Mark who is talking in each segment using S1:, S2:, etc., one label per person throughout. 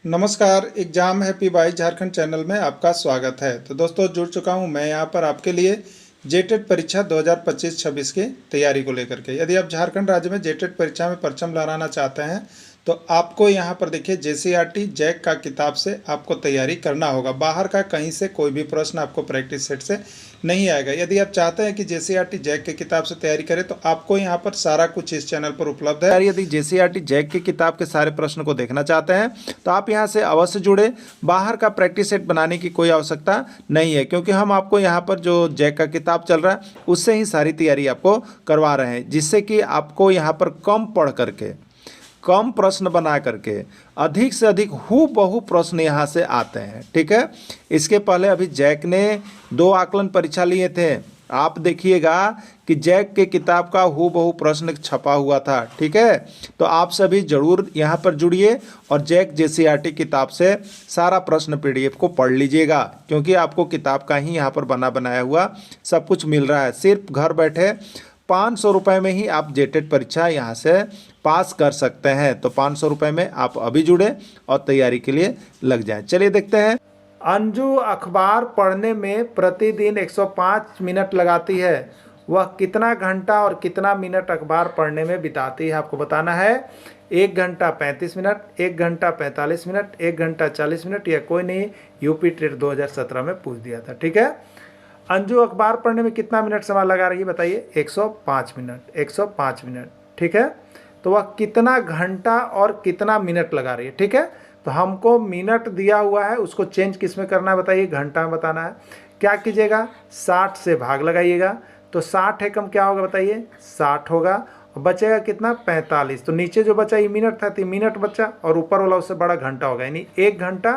S1: नमस्कार। Exam happy by Jharkhand channel में आपका स्वागत है। तो दोस्तों, जुड़ चुका हूं मैं यहां पर आपके लिए जेटेट परीक्षा 2025-26 की तैयारी को लेकर के। यदि आप झारखंड राज्य में जेटेट परीक्षा में परचम लहराना चाहते हैं तो आपको यहां पर देखिए जेसीईआरटी जैक का किताब से आपको तैयारी करना होगा। बाहर का कहीं से कोई भी प्रश्न आपको प्रैक्टिस सेट से नहीं आएगा। यदि आप चाहते हैं कि जेसीईआरटी जैक की किताब से तैयारी करें तो आपको यहाँ पर सारा कुछ इस चैनल पर उपलब्ध है। यदि जेसीईआरटी जैक की किताब के सारे प्रश्न को देखना चाहते हैं तो आप यहाँ से अवश्य जुड़े। बाहर का प्रैक्टिस सेट बनाने की कोई आवश्यकता नहीं है, क्योंकि हम आपको यहाँ पर जो जैक का किताब चल रहा है उससे ही सारी तैयारी आपको करवा रहे हैं, जिससे कि आपको यहाँ पर कम पढ़ करके कम प्रश्न बना करके अधिक से अधिक हूबहू प्रश्न यहाँ से आते हैं। ठीक है, इसके पहले अभी जैक ने 2 आकलन परीक्षा लिए थे। आप देखिएगा कि जैक के किताब का हूबहू प्रश्न छपा हुआ था। ठीक है, तो आप सभी जरूर यहाँ पर जुड़िए और जैक जेसीईआरटी किताब से सारा प्रश्न पीडीएफ को पढ़ लीजिएगा, क्योंकि आपको किताब का ही यहाँ पर बना बनाया हुआ सब कुछ मिल रहा है। सिर्फ घर बैठे 500 रुपये में ही आप जेटेट परीक्षा यहाँ से पास कर सकते हैं। तो 500 रुपये में आप अभी जुड़े और तैयारी के लिए लग जाएं। चलिए देखते हैं। अंजू अखबार पढ़ने में प्रतिदिन 105 मिनट लगाती है। वह कितना घंटा और कितना मिनट अखबार पढ़ने में बिताती है आपको बताना है। 1 घंटा 35 मिनट, 1 घंटा 45 मिनट, 1 घंटा 40 मिनट, या कोई नहीं, यूपी टेट 2017 में पूछ दिया था। ठीक है, अंजू अखबार पढ़ने में कितना मिनट समय लगा रही है बताइए। 105 मिनट, 105 मिनट। ठीक है, तो वह कितना घंटा और कितना मिनट लगा रही है। ठीक है, तो हमको मिनट दिया हुआ है, उसको चेंज किस में करना है बताइए, घंटा में बताना है। क्या कीजिएगा, 60 से भाग लगाइएगा, तो 60 एकम क्या होगा बताइए, 60 होगा। और बचेगा कितना, 45। तो नीचे जो बचा ये मिनट था, तो मिनट बचा, और ऊपर वाला उससे बड़ा घंटा होगा, यानी 1 घंटा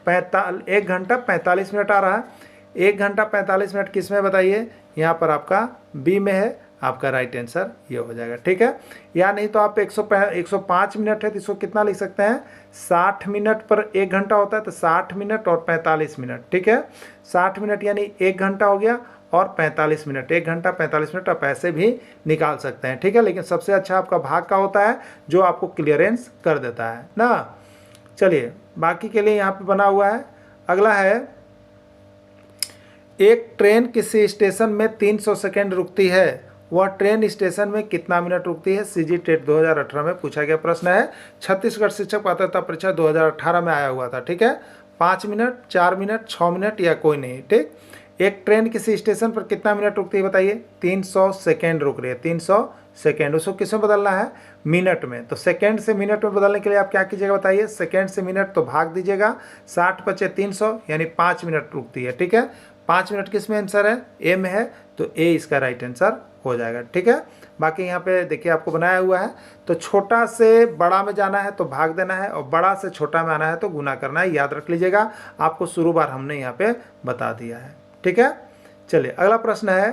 S1: 45 मिनट आ रहा है। 1 घंटा 45 मिनट किस में बताइए, यहाँ पर आपका बी में है। आपका राइट आंसर ये हो जाएगा। ठीक है, या नहीं तो आप 105 मिनट है तो इसको कितना लिख सकते हैं, 60 मिनट पर 1 घंटा होता है, तो 60 मिनट और 45 मिनट। ठीक है, 60 मिनट यानी 1 घंटा हो गया, और 45 मिनट, 1 घंटा 45 मिनट आप ऐसे भी निकाल सकते हैं। ठीक है, लेकिन सबसे अच्छा आपका भाग का होता है, जो आपको क्लियरेंस कर देता है ना। चलिए, बाकी के लिए यहाँ पे बना हुआ है। अगला है, एक ट्रेन किसी स्टेशन में 300 सेकेंड रुकती है, वह ट्रेन स्टेशन में कितना मिनट रुकती है। सीजी टेट 2018 में पूछा गया प्रश्न है। छत्तीसगढ़ शिक्षक पात्रता परीक्षा 2018 में आया हुआ था। ठीक है, 5 मिनट, 4 मिनट, 6 मिनट, या कोई नहीं। ठीक, एक ट्रेन किसी स्टेशन पर कितना मिनट रुकती है बताइए, 300 सेकेंड रुक रही है। 300 सेकेंड, उसको किस में बदलना है, मिनट में। तो सेकेंड से मिनट में बदलने के लिए आप क्या कीजिएगा बताइए, सेकेंड से मिनट तो भाग दीजिएगा, 60 बचे 300, यानी 5 मिनट रुकती है। ठीक है, 5 मिनट किस में आंसर है, ए में है, तो ए इसका राइट आंसर हो जाएगा। ठीक है, बाकी यहाँ पे देखिए आपको बनाया हुआ है, तो छोटा से बड़ा में जाना है तो भाग देना है, और बड़ा से छोटा में आना है तो गुना करना है। याद रख लीजिएगा, आपको शुरू बार हमने यहाँ पे बता दिया है। ठीक है, चलिए अगला प्रश्न है,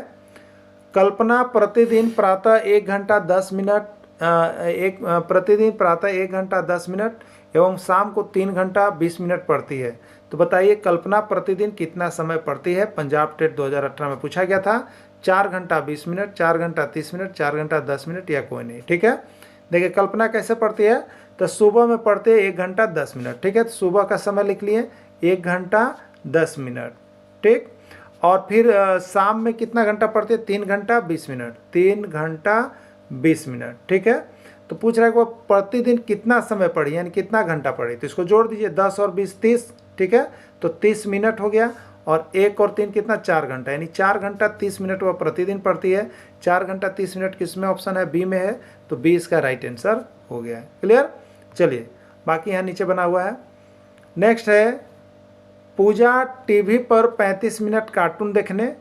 S1: कल्पना प्रतिदिन प्रातः 1 घंटा 10 मिनट प्रतिदिन प्रातः 1 घंटा 10 मिनट एवं शाम को 3 घंटा 20 मिनट पढ़ती है। तो बताइए कल्पना प्रतिदिन कितना समय पढ़ती है। पंजाब टेट 2018 में पूछा गया था। 4 घंटा 20 मिनट, 4 घंटा 30 मिनट, 4 घंटा 10 मिनट, या कोई नहीं। ठीक है, देखिए कल्पना कैसे पढ़ती है, तो सुबह में पढ़ते हैं 1 घंटा 10 मिनट। ठीक है, तो सुबह का समय लिख लिए 1 घंटा 10 मिनट। ठीक, और फिर शाम में कितना घंटा पढ़ते हैं, 3 घंटा 20 मिनट, 3 घंटा 20 मिनट। ठीक है, तो पूछ रहा है कि वो प्रतिदिन कितना समय पढ़ी, यानी कितना घंटा पढ़ी। तो इसको जोड़ दीजिए, 10 और 20 30। ठीक है, तो 30 मिनट हो गया, और 1 और 3 कितना, 4 घंटा, यानी 4 घंटा 30 मिनट वह प्रतिदिन पढ़ती है। 4 घंटा 30 मिनट किस में ऑप्शन है, बी में है, तो बी इसका राइट आंसर हो गया है। क्लियर, चलिए बाकी यहाँ नीचे बना हुआ है। नेक्स्ट है, पूजा टीवी पर 35 मिनट कार्टून देखने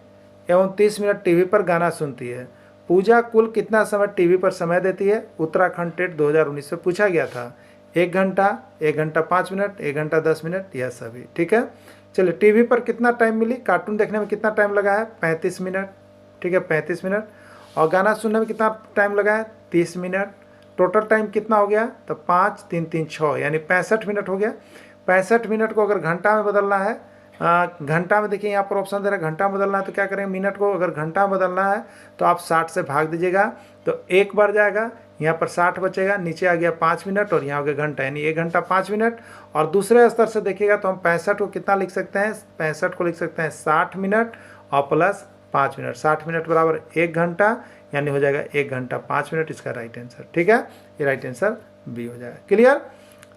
S1: एवं 30 मिनट टीवी पर गाना सुनती है। पूजा कुल कितना समय टीवी पर समय देती है। उत्तराखंड टेट 2019 में पूछा गया था। 1 घंटा, 1 घंटा 5 मिनट, 1 घंटा 10 मिनट, यह सभी। ठीक है, चलिए टीवी पर कितना टाइम मिली, कार्टून देखने में कितना टाइम लगा है, 35 मिनट। ठीक है, 35 मिनट, और गाना सुनने में कितना टाइम लगा है, 30 मिनट। टोटल टाइम कितना हो गया, तो 5 3 3 6, यानी 65 मिनट हो गया। 65 मिनट को अगर घंटा में बदलना है, घंटा में देखिए यहाँ पर ऑप्शन दे रहा है घंटा में बदलना है, तो क्या करेंगे, मिनट को अगर घंटा में बदलना है तो आप 60 से भाग दीजिएगा, तो 1 बार जाएगा, यहाँ पर 60 बचेगा, नीचे आ गया 5 मिनट और यहाँ हो गया घंटा, यानी 1 घंटा 5 मिनट। और दूसरे स्तर से देखिएगा तो हम 65 को कितना लिख सकते हैं, 65 को लिख सकते हैं 60 मिनट और प्लस 5 मिनट। 60 मिनट बराबर 1 घंटा, यानी हो जाएगा 1 घंटा 5 मिनट, इसका राइट आंसर। ठीक है, ये राइट आंसर बी हो जाएगा। क्लियर।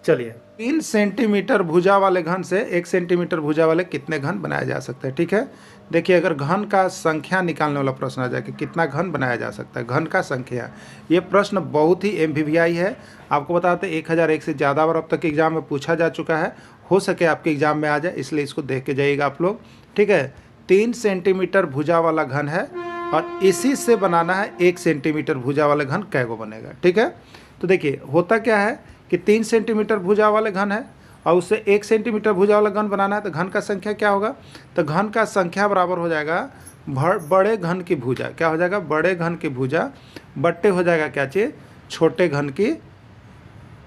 S1: चलिए, 3 सेंटीमीटर भुजा वाले घन से 1 सेंटीमीटर भुजा वाले कितने घन बनाया जा सकता है। ठीक है, देखिए अगर घन का संख्या निकालने वाला प्रश्न आ जाए कि कितना घन बनाया जा सकता है, घन का संख्या, ये प्रश्न बहुत ही MVVI है। आपको बताते 1001 से ज़्यादा बार अब तक एग्जाम में पूछा जा चुका है, हो सके आपके एग्जाम में आ जाए, इसलिए इसको देख के जाइएगा आप लोग। ठीक है, 3 सेंटीमीटर भुजा वाला घन है और इसी से बनाना है 1 सेंटीमीटर भुजा वाले घन कैगो बनेगा। ठीक है, तो देखिए होता क्या है कि 3 सेंटीमीटर भुजा वाले घन है और उससे 1 सेंटीमीटर भुजा वाला घन बनाना है, तो घन का संख्या क्या होगा, तो घन का संख्या बराबर हो जाएगा बड़े घन की भुजा। क्या हो जाएगा, बड़े घन की भुजा बट्टे हो जाएगा क्या चीज़, छोटे घन की।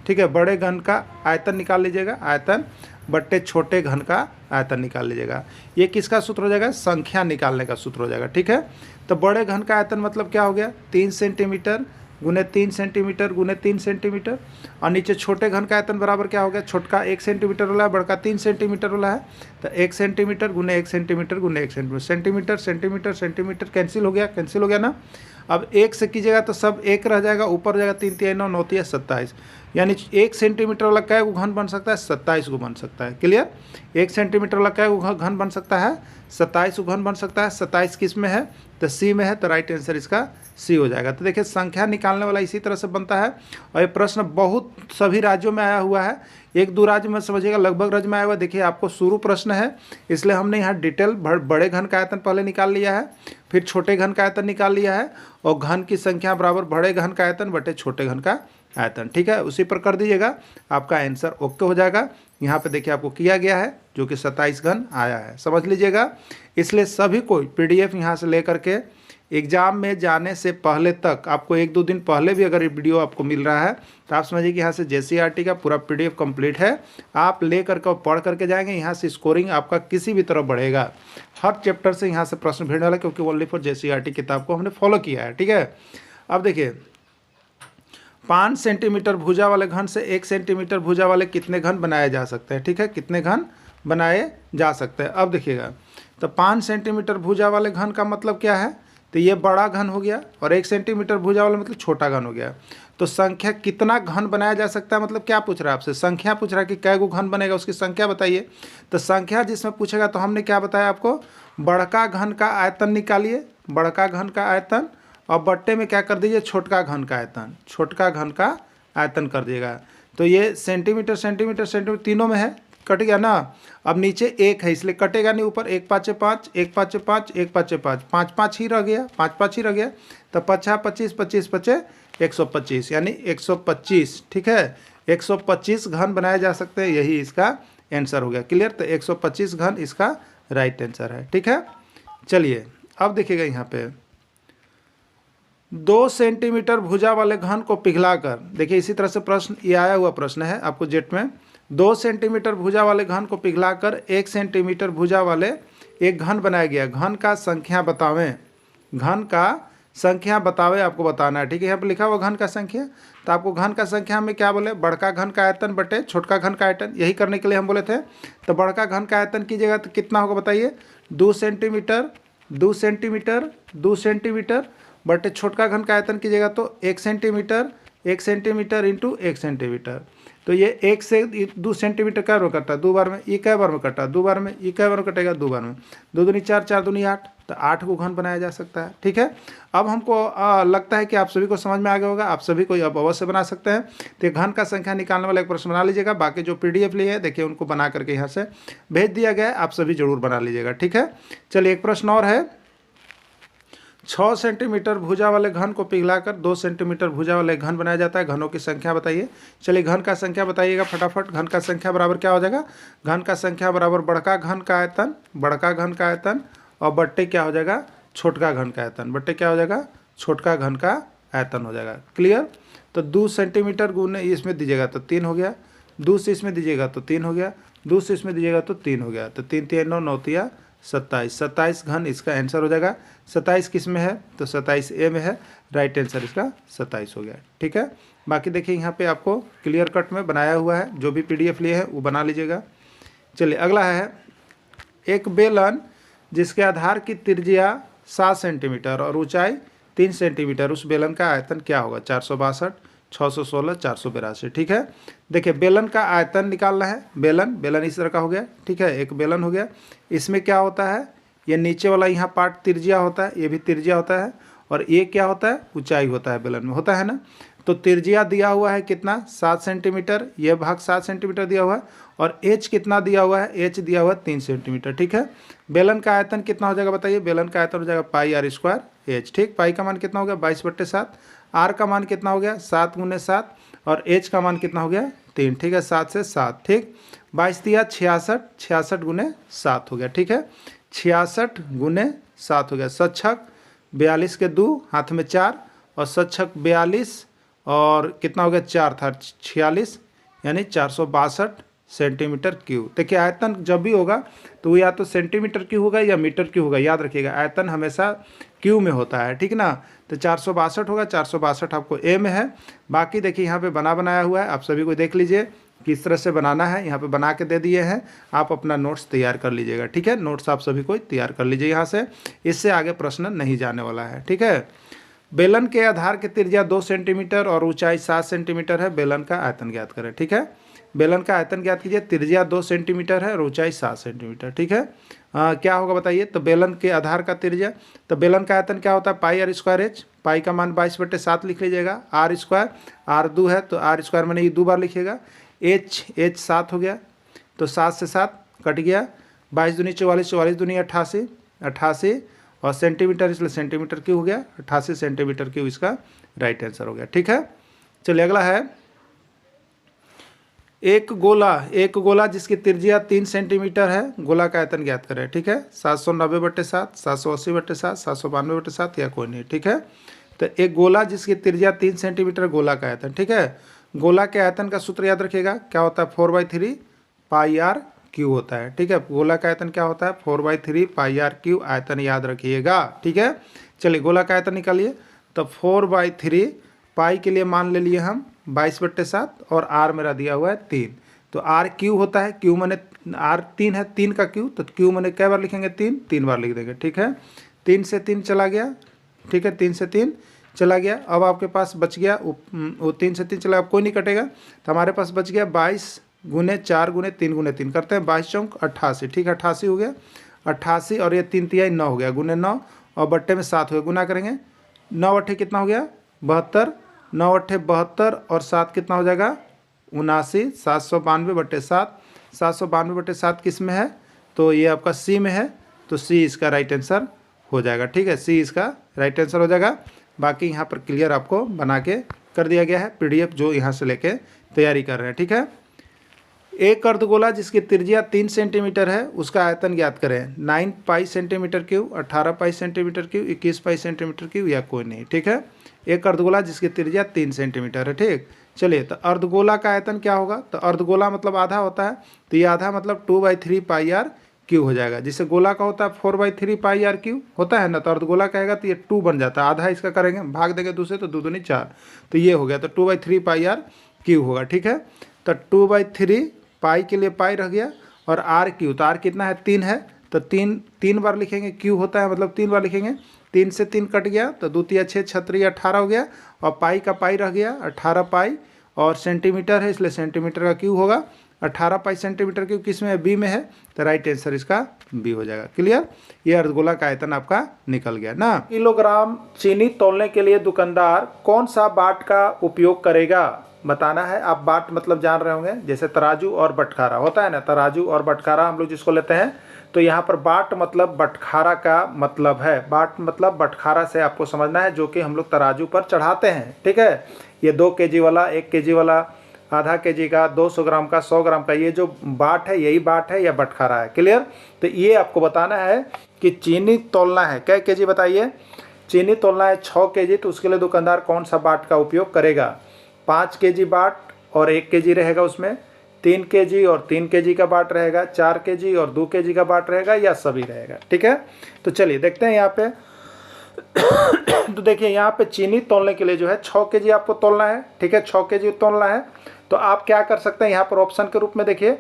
S1: ठीक है, बड़े घन का आयतन निकाल लीजिएगा, आयतन बट्टे छोटे घन का आयतन निकाल लीजिएगा। ये किसका सूत्र हो जाएगा, संख्या निकालने का सूत्र हो जाएगा। ठीक है, तो बड़े घन का आयतन मतलब क्या हो गया, 3 सेंटीमीटर गुने 3 सेंटीमीटर गुने 3 सेंटीमीटर, और नीचे छोटे घन का आयतन बराबर क्या हो गया, छोटका 1 सेंटीमीटर वाला है, बड़का 3 सेंटीमीटर वाला है, तो 1 सेंटीमीटर गुने 1 सेंटीमीटर गुने 1 centimetre, centimetre centimetre centimetre cancel हो गया, कैंसिल हो गया ना। अब 1 से कीजिएगा तो सब 1 रह जाएगा, ऊपर हो जाएगा 3 3 9 9 3 27, यानी 1 सेंटीमीटर वाला कै गो घन बन सकता है, 27 गो बन सकता है। क्लियर, 1 सेंटीमीटर वाला कै गो घन बन सकता है, 27 घन बन सकता है। 27 किस में है, तो सी में है, तो राइट आंसर इसका सी हो जाएगा। तो देखिए संख्या निकालने वाला इसी तरह से बनता है और ये प्रश्न बहुत सभी राज्यों में आया हुआ है, 1-2 राज्य में समझिएगा, लगभग राज्य में आया हुआ। देखिए आपको शुरू प्रश्न है, इसलिए हमने यहाँ डिटेल बड़े घन का आयतन पहले निकाल लिया है, फिर छोटे घन का आयतन निकाल लिया है, और घन की संख्या बराबर बड़े घन का आयतन बटे छोटे घन का आयतन। ठीक है, उसी पर कर दीजिएगा, आपका आंसर ओके हो जाएगा। यहाँ पे देखिए आपको किया गया है जो कि 27 घन आया है, समझ लीजिएगा। इसलिए सभी को PDF यहाँ से लेकर के एग्ज़ाम में जाने से पहले तक, आपको 1-2 दिन पहले भी अगर ये वीडियो आपको मिल रहा है तो आप समझिए कि यहाँ से JCERT का पूरा PDF कंप्लीट है, आप ले करके और पढ़ करके जाएंगे, यहाँ से स्कोरिंग आपका किसी भी तरह बढ़ेगा। हर चैप्टर से यहाँ से प्रश्न भेजने वाला, क्योंकि ओनली फॉर JCERT किताब को हमने फॉलो किया है। ठीक है, अब देखिए 5 सेंटीमीटर भुजा वाले घन से 1 सेंटीमीटर भुजा वाले कितने घन बनाए जा सकते हैं। ठीक है, कितने घन बनाए जा सकते हैं। अब देखिएगा, तो 5 सेंटीमीटर भुजा वाले घन का मतलब क्या है, तो ये बड़ा घन हो गया, और 1 सेंटीमीटर भुजा वाला मतलब छोटा घन हो गया। तो संख्या कितना घन बनाया जा सकता है, मतलब क्या पूछ रहा है आपसे, संख्या पूछ रहा है कि कै गो घन बनेगा, उसकी संख्या बताइए। तो संख्या जिसमें पूछेगा तो हमने क्या बताया आपको, बड़का घन का आयतन निकालिए, बड़का घन का आयतन, और बट्टे में क्या कर दीजिए, छोटका घन का आयतन, छोटका घन का आयतन कर दिएगा। तो ये सेंटीमीटर सेंटीमीटर सेंटीमीटर तीनों में है, कट गया ना। अब नीचे 1 है इसलिए कटेगा नहीं, ऊपर 1 5 5 1 5 5 1 5 5 5 5 ही रह गया, 5 5 ही रह गया, तो 5 25 25 25 125, यानी 125। ठीक है, 125 घन बनाए जा सकते हैं, यही इसका आंसर हो गया। क्लियर, तो 125 घन इसका राइट आंसर है। ठीक है, चलिए अब देखिएगा यहाँ पे 2 सेंटीमीटर भुजा वाले घन को पिघलाकर, देखिए इसी तरह से प्रश्न ये आया हुआ प्रश्न है आपको जेट में, 2 सेंटीमीटर भुजा वाले घन को पिघलाकर 1 सेंटीमीटर भुजा वाले एक घन बनाया गया, घन का संख्या बतावें, घन का संख्या बतावें आपको बताना है। ठीक है, यहाँ पर लिखा हुआ घन का संख्या, तो आपको घन का संख्या में क्या बोले, बड़का घन का आयतन बटे छोटका घन का आयतन, यही करने के लिए हम बोले थे। तो बड़का घन का आयतन कीजिएगा तो कितना होगा बताइए, 2 सेंटीमीटर 2 सेंटीमीटर 2 सेंटीमीटर बटे छोटका घन का आयतन कीजिएगा तो 1 सेंटीमीटर 1 सेंटीमीटर इंटू 1 सेंटीमीटर। तो ये 1 से 2 सेंटीमीटर क्या बार कटता है, 2 बार में, ये कै बार में कटा, 2 बार में, ये कै बार में कटेगा, 2 बार में, 2 दूनी 4 4 दूनी 8, तो 8 को घन बनाया जा सकता है। ठीक है, अब हमको लगता है कि आप सभी को समझ में आ गया होगा, आप सभी को अब अवश्य बना सकते हैं। तो घन का संख्या निकालने वाला एक प्रश्न बना लीजिएगा, बाकी जो PDF लिए है देखिए उनको बना करके यहाँ से भेज दिया गया है, आप सभी जरूर बना लीजिएगा। ठीक है, चलिए एक प्रश्न और है, 6 सेंटीमीटर भुजा वाले घन को पिघलाकर 2 सेंटीमीटर भुजा वाले घन बनाया जाता है, घनों की संख्या बताइए। चलिए घन का संख्या बताइएगा फटाफट। घन का संख्या बराबर क्या हो जाएगा, घन का संख्या बराबर बड़का घन का आयतन, बड़का घन का आयतन, और बट्टे क्या हो जाएगा, छोटका घन का आयतन, बट्टे क्या हो जाएगा, छोटका घन का आयतन हो जाएगा। क्लियर, तो 2 सेंटीमीटर गुने इसमें दीजिएगा तो 3 हो गया, 2 से इसमें दीजिएगा तो 3 हो गया, 2 से इसमें दीजिएगा तो 3 हो गया, तो 3 3 9 9 27, 27 घन इसका आंसर हो जाएगा। 27 किस में है, तो 27 ए में है, राइट आंसर इसका 27 हो गया। ठीक है, बाकी देखिए यहाँ पे आपको क्लियर कट में बनाया हुआ है, जो भी PDF लिए है वो बना लीजिएगा। चलिए अगला है, एक बेलन जिसके आधार की त्रिज्या 7 सेंटीमीटर और ऊंचाई 3 सेंटीमीटर, उस बेलन का आयतन क्या होगा? 462, 616, 482। ठीक है, देखिए बेलन का आयतन निकालना है। बेलन इस तरह का हो गया। ठीक है, एक बेलन हो गया। इसमें क्या होता है, ये नीचे वाला यहाँ पार्ट त्रिज्या होता है, ये भी त्रिज्या होता है, और ये क्या होता है? ऊंचाई होता है बेलन में, होता है ना। तो त्रिज्या दिया हुआ है कितना? 7 सेंटीमीटर, ये भाग 7 सेंटीमीटर दिया हुआ है, और एच कितना दिया हुआ है? एच दिया हुआ है 3 सेंटीमीटर। ठीक है, बेलन का आयतन कितना हो जाएगा बताइए? बेलन का आयतन हो जाएगा पाई आर स्क्वायर एच। ठीक, पाई का मान कितना हो गया? 22/7। आर का मान कितना हो गया? 7 × 7, और एच का मान कितना हो गया? 3। ठीक है, 7 से 7। ठीक, 22 दिया 66, 66 × 7 हो गया। ठीक है, 66 × 7 हो गया। सच्छक 42 के 2, हाथ में 4, और सच्छक 42 और कितना हो गया? 4 था 46, यानी 462 सेंटीमीटर क्यूब। देखिए आयतन जब भी होगा तो वो या तो सेंटीमीटर क्यूब होगा या मीटर क्यूब होगा, याद रखिएगा आयतन हमेशा क्यूब में होता है। ठीक ना, तो 462 होगा, 462 आपको ए में है। बाकी देखिए यहाँ पे बनाया हुआ है, आप सभी को देख लीजिए किस तरह से बनाना है, यहाँ पे बना के दे दिए हैं। आप अपना नोट्स तैयार कर लीजिएगा। ठीक है, नोट्स आप सभी को तैयार कर लीजिए यहाँ से, इससे आगे प्रश्न नहीं जाने वाला है। ठीक है, बेलन के आधार की त्रिज्या 2 सेंटीमीटर और ऊंचाई 7 सेंटीमीटर है, बेलन का आयतन ज्ञात करें। ठीक है, बेलन का आयतन ज्ञात कीजिए। त्रिज्या 2 सेंटीमीटर है और ऊंचाई 7 सेंटीमीटर। ठीक है, क्या होगा बताइए? तो बेलन के आधार का त्रिज्या, तो बेलन का आयतन क्या होता है? पाई आर स्क्वायर एच। पाई का मान 22/7 लिख लीजिएगा। आर स्क्वायर, आर 2 है तो आर स्क्वायर मैंने ये 2 बार लिखिएगा। एच 7 हो गया, तो 7 से 7 कट गया। 22 दूनी 44, 44 दूनी 88, 88, और सेंटीमीटर इसलिए सेंटीमीटर क्यूब हो गया। 88 सेंटीमीटर क्यूब इसका राइट आंसर हो गया। ठीक है, चलिए अगला है, एक गोला जिसकी त्रिज्या 3 सेंटीमीटर है, गोला का आयतन ज्ञात करें। ठीक है, 790/7, 780/7, 792/7 या कोई नहीं। ठीक है, तो एक गोला जिसकी त्रिज्या 3 सेंटीमीटर, गोला का आयतन। ठीक है, गोला के आयतन का सूत्र याद रखिएगा, क्या होता है? 4/3 पाई आर क्यू होता है। ठीक है, गोला का आयतन क्या होता है? 4/3 पाई आर क्यू आयतन याद रखिएगा। ठीक है, चलिए गोला का आयतन निकालिए। तो 4/3 पाई के लिए मान ले लिए हम 22/7, और आर मेरा दिया हुआ है 3, तो आर क्यू होता है। क्यू मैंने आर 3 है, 3 का क्यू, तो क्यू मैंने कै बार लिखेंगे? 3 बार लिख देंगे। ठीक है, 3 से 3 चला गया। ठीक है, 3 से 3 चला गया। अब आपके पास बच गया वो 3 से 3 चला, अब कोई नहीं कटेगा, तो हमारे पास बच गया 22 × 4 × 3 × 3 करते हैं, 22 चौक 88। ठीक है, 88 हो गया। 88 और ये 3 तिहाई 9 हो गया, × 9, और बट्टे में 7 हो गया, गुना करेंगे। 9 अट्ठे कितना हो गया? 72, 9 अट्ठे 72, और 7 कितना हो जाएगा? 79। 792/7, 792/7 किस में है? तो ये आपका सी में है, तो सी इसका राइट आंसर हो जाएगा। ठीक है, सी इसका राइट आंसर हो जाएगा। बाकी यहाँ पर क्लियर आपको बना के कर दिया गया है, PDF जो यहाँ से लेके तैयारी कर रहे हैं। ठीक है, एक अर्धगोला जिसकी त्रिज्या 3 सेंटीमीटर है, उसका आयतन ज्ञात करें। 9 पाई सेंटीमीटर क्यूब, 18 पाई सेंटीमीटर क्यूब, 21 पाई सेंटीमीटर क्यूब, या कोई नहीं। ठीक है, एक अर्धगोला जिसकी त्रिज्या 3 सेंटीमीटर है। ठीक, चलिए तो अर्धगोला का आयतन क्या होगा? तो अर्धगोला मतलब आधा होता है, तो ये आधा मतलब 2/3 पाई आर क्यूब हो जाएगा। जिससे गोला का होता है 4/3 पाई आर क्यूब होता है ना, तो अर्धगोला कहेगा तो ये 2 बन जाता है। आधा इसका करेंगे, भाग देंगे दूसरे, तो 2 दूनी 4, तो ये हो गया, तो 2/3 पाई आर क्यूब होगा। ठीक है, तो 2/3 पाई के लिए पाई रह गया, और आर क्यूब, तो आर कितना है? 3 है, तो 3 बार लिखेंगे। क्यूब होता है मतलब 3 बार लिखेंगे। 3 से 3 कट गया, तो 2 तिया 6, 6 18 हो गया, और पाई का पाई रह गया 18 पाई, और सेंटीमीटर है इसलिए सेंटीमीटर का क्यूब होगा। 18 पाई सेंटीमीटर क्यूब किस में है? बी में है, तो राइट आंसर इसका बी हो जाएगा। क्लियर, ये अर्धगोला का आयतन आपका निकल गया ना। किलोग्राम चीनी तौलने के लिए दुकानदार कौन सा बाट का उपयोग करेगा बताना है। आप बाट मतलब जान रहे होंगे, जैसे तराजू और बटखारा होता है ना, तराजू और बटखारा हम लोग जिसको लेते हैं, तो यहाँ पर बाट मतलब बटखारा का मतलब है। बाट मतलब बटखारा से आपको समझना है, जो कि हम लोग तराजू पर चढ़ाते हैं। ठीक है, ये 2 kg वाला, 1 kg वाला, आधा kg का, 200 ग्राम का, 100 ग्राम का, ये जो बाट है यही बाट है या बटखारा है। क्लियर, तो ये आपको बताना है कि चीनी तोलना है, क्या kg बताइए? चीनी तोलना है 6 kg, तो उसके लिए दुकानदार कौन सा बाट का उपयोग करेगा? 5 kg बाट और 1 kg रहेगा उसमें, 3 kg और 3 kg का बाट रहेगा, 4 kg और 2 kg का बाट रहेगा, या सभी रहेगा। ठीक है, तो चलिए देखते हैं यहाँ पे तो देखिए यहाँ पे चीनी तोलने के लिए जो है 6 केजी आपको तोलना है, ठीक है, 6 केजी तोलना है। तो आप क्या कर सकते हैं यहाँ पर ऑप्शन के रूप में देखिए,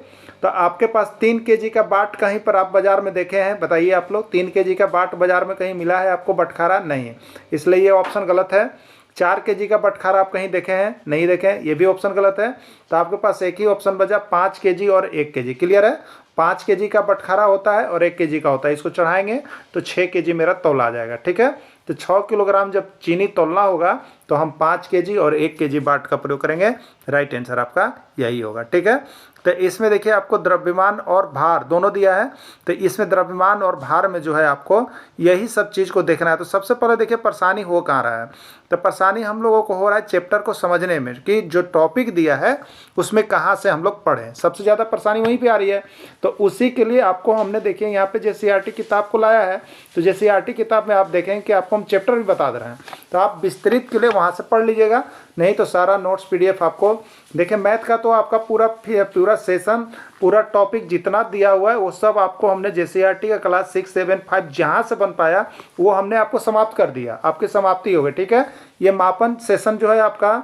S1: तो आपके पास 3 केजी का बाट कहीं पर आप बाजार में देखे हैं, बताइए आप लोग, 3 केजी का बाट बाजार में कहीं मिला है आपको बटखारा? नहीं, इसलिए ये ऑप्शन गलत है। 4 केजी का बटखारा आप कहीं देखे हैं? नहीं देखे हैं, ये भी ऑप्शन गलत है। तो आपके पास एक ही ऑप्शन बचा 5 केजी और 1 केजी। क्लियर है? 5 केजी का बटखारा होता है और 1 केजी का होता है, इसको चढ़ाएंगे तो 6 केजी मेरा तौला आ जाएगा, ठीक है। तो 6 किलोग्राम जब चीनी तौलना होगा तो हम 5 केजी और 1 केजी बाट का प्रयोग करेंगे। राइट आंसर आपका यही होगा, ठीक है। तो इसमें देखिए आपको द्रव्यमान और भार दोनों दिया है, तो इसमें द्रव्यमान और भार में जो है आपको यही सब चीज़ को देखना है। तो सबसे पहले देखिए परेशानी हो कहाँ रहा है, तो परेशानी हम लोगों को हो रहा है चैप्टर को समझने में कि जो टॉपिक दिया है उसमें कहाँ से हम लोग पढ़ें, सबसे ज़्यादा परेशानी वहीं पे आ रही है। तो उसी के लिए आपको हमने देखिए यहाँ पे JCERT किताब को लाया है। तो JCERT किताब में आप देखें कि आपको हम चैप्टर भी बता दे रहे हैं, तो आप विस्तृत के लिए वहाँ से पढ़ लीजिएगा, नहीं तो सारा नोट्स PDF आपको देखिए। मैथ का तो आपका पूरा सेशन, पूरा टॉपिक जितना दिया हुआ है वो सब आपको हमने JCERT का क्लास 6, 7, 5 जहाँ से बन पाया वो हमने आपको समाप्त कर दिया, आपकी समाप्ति हो गई, ठीक है। ये मापन सेशन जो है आपका